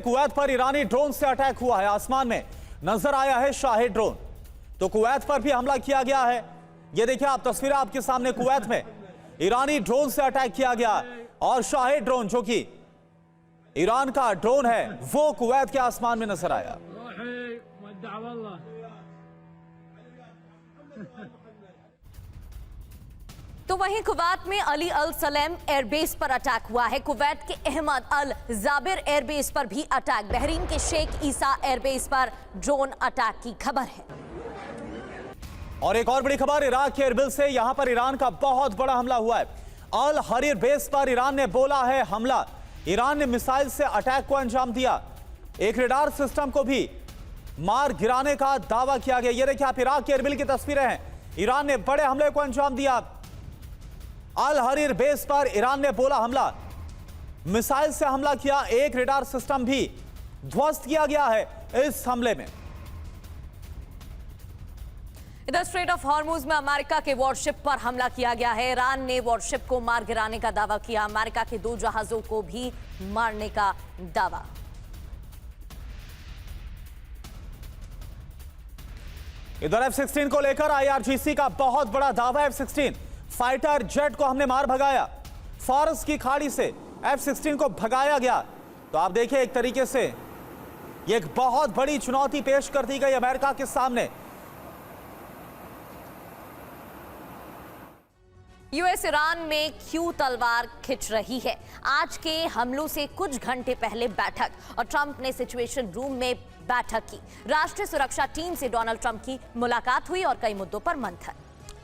Kuwait पर ईरानी drone से attack हुआ है। आसमान में नजर आया है शाही ड्रोन। तो कुवैत पर भी हमला किया गया है। ये देखिए आप, तस्वीरें आपके सामने। कुवैत में ईरानी ड्रोन से अटैक किया गया और शाही ड्रोन जो कि ईरान का ड्रोन है वो कुवैत के आसमान में नजर आया। तो वहीं कुवैत में अली अल सलेम एयरबेस पर अटैक हुआ है। कुवैत के अहमद अल जाबिर एयरबेस पर भी अटैक। बहरीन के शेख ईसा एयरबेस पर ड्रोन अटैक की खबर है। और एक और बड़ी खबर इराक के एरबिल से। यहां पर ईरान का बहुत बड़ा हमला हुआ है। अल हरीर बेस पर ईरान ने बोला है हमला। ईरान ने मिसाइल से अटैक को अंजाम दिया। एक रडार सिस्टम को भी मार गिराने का दावा किया गया। ये देखिए आप, इराक के एरबिल की तस्वीरें हैं। ईरान ने बड़े हमले को अंजाम दिया। अल हरीर बेस पर ईरान ने बोला हमला, मिसाइल से हमला किया। एक रडार सिस्टम भी ध्वस्त किया गया है इस हमले में। इधर स्ट्रेट ऑफ हॉर्मुज में अमेरिका के वॉरशिप पर हमला किया गया है। ईरान ने वॉरशिप को मार गिराने का दावा किया। अमेरिका के 2 जहाजों को भी मारने का दावा। इधर F-16 को लेकर IRGC का बहुत बड़ा दावा। F-16 फाइटर जेट को हमने मार भगाया। फारस की खाड़ी से F-16 को भगाया गया। तो आप देखिए, एक तरीके से ये एक बहुत बड़ी चुनौती पेश कर दी गई अमेरिका के सामने। यूएस ईरान में क्यों तलवार खिंच रही है? आज के हमलों से कुछ घंटे पहले बैठक और ट्रंप ने सिचुएशन रूम में बैठक की। राष्ट्रीय सुरक्षा टीम से डोनाल्ड ट्रंप की मुलाकात हुई और कई मुद्दों पर मंथन।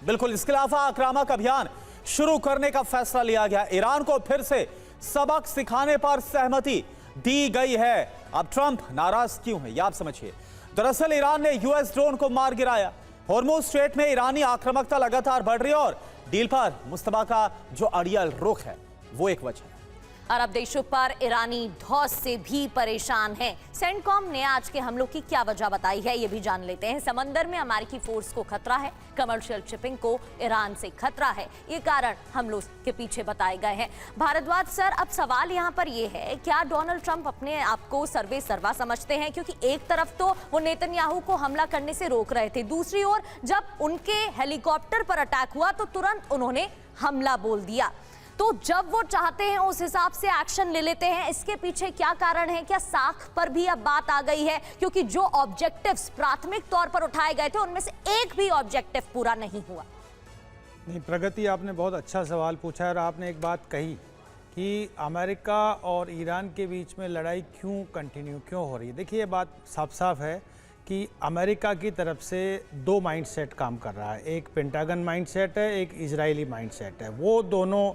बिल्कुल, इसके अलावा आक्रामक अभियान शुरू करने का फैसला लिया गया। ईरान को फिर से सबक सिखाने पर सहमति दी गई है। अब ट्रंप नाराज क्यों है, ये आप समझिए। दरअसल ईरान ने यूएस ड्रोन को मार गिराया। हॉर्मुज स्ट्रेट में ईरानी आक्रामकता लगातार बढ़ रही है और डील पर मुस्तफा का जो अड़ियल रुख है वो एक वजह है। अरब देशों पर ईरानी धौस से भी परेशान हैं। सेंटकॉम ने आज के हमलों की क्या वजह बताई है, ये भी जान लेते हैं। समंदर में अमेरिकी फोर्स को खतरा है, कमर्शियल शिपिंग को ईरान से खतरा है, ये कारण हमलों के पीछे बताए गए हैं। भारद्वाज सर, अब सवाल यहाँ पर ये है, क्या डोनाल्ड ट्रंप अपने आप को सर्वे सर्वा समझते हैं? क्योंकि एक तरफ तो वो नेतन्याहू को हमला करने से रोक रहे थे, दूसरी ओर जब उनके हेलीकॉप्टर पर अटैक हुआ तो तुरंत उन्होंने हमला बोल दिया। तो जब वो चाहते हैं उस हिसाब से एक्शन ले लेते हैं। इसके पीछे क्या कारण है? क्या साख पर भी अब बात आ गई है? क्योंकि जो ऑब्जेक्टिव्स प्राथमिक तौर पर उठाए गए थे उनमें से एक भी ऑब्जेक्टिव पूरा नहीं हुआ। नहीं, प्रगति, आपने बहुत अच्छा सवाल पूछा है और आपने एक बात कही कि अमेरिका और ईरान के बीच में लड़ाई क्यों हो रही है। देखिए, ये बात साफ साफ है कि अमेरिका की तरफ से 2 माइंडसेट काम कर रहा है। एक पेंटागन माइंडसेट है, एक इजरायली माइंडसेट है। वो दोनों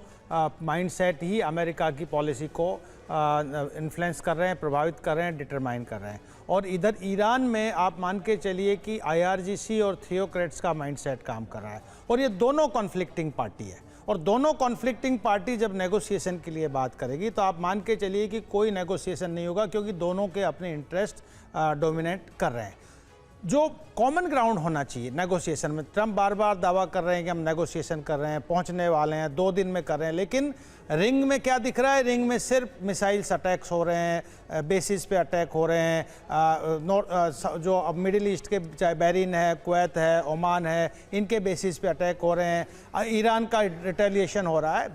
माइंडसेट ही अमेरिका की पॉलिसी को इन्फ्लुएंस कर रहे हैं, प्रभावित कर रहे हैं, डिटरमाइन कर रहे हैं। और इधर ईरान में आप मान के चलिए कि IRGC और थियोक्रेट्स का माइंडसेट काम कर रहा है। और ये दोनों कॉन्फ्लिक्टिंग पार्टी है और दोनों कॉन्फ्लिक्टिंग पार्टी जब नेगोशिएशन के लिए बात करेगी तो आप मान के चलिए कि कोई नेगोशिएशन नहीं होगा, क्योंकि दोनों के अपने इंटरेस्ट डोमिनेट कर रहे हैं। जो कॉमन ग्राउंड होना चाहिए नेगोशिएशन में, ट्रंप बार बार दावा कर रहे हैं कि हम नेगोशिएशन कर रहे हैं, पहुंचने वाले हैं, 2 दिन में कर रहे हैं, लेकिन रिंग में क्या दिख रहा है? रिंग में सिर्फ मिसाइल्स अटैक्स हो रहे हैं, बेसिस पे अटैक हो रहे हैं। जो अब मिडिल ईस्ट के, चाहे बहरीन है, कुवैत है, ओमान है, इनके बेसिस पे अटैक हो रहे हैं। ईरान का रिटेलिएशन हो रहा है।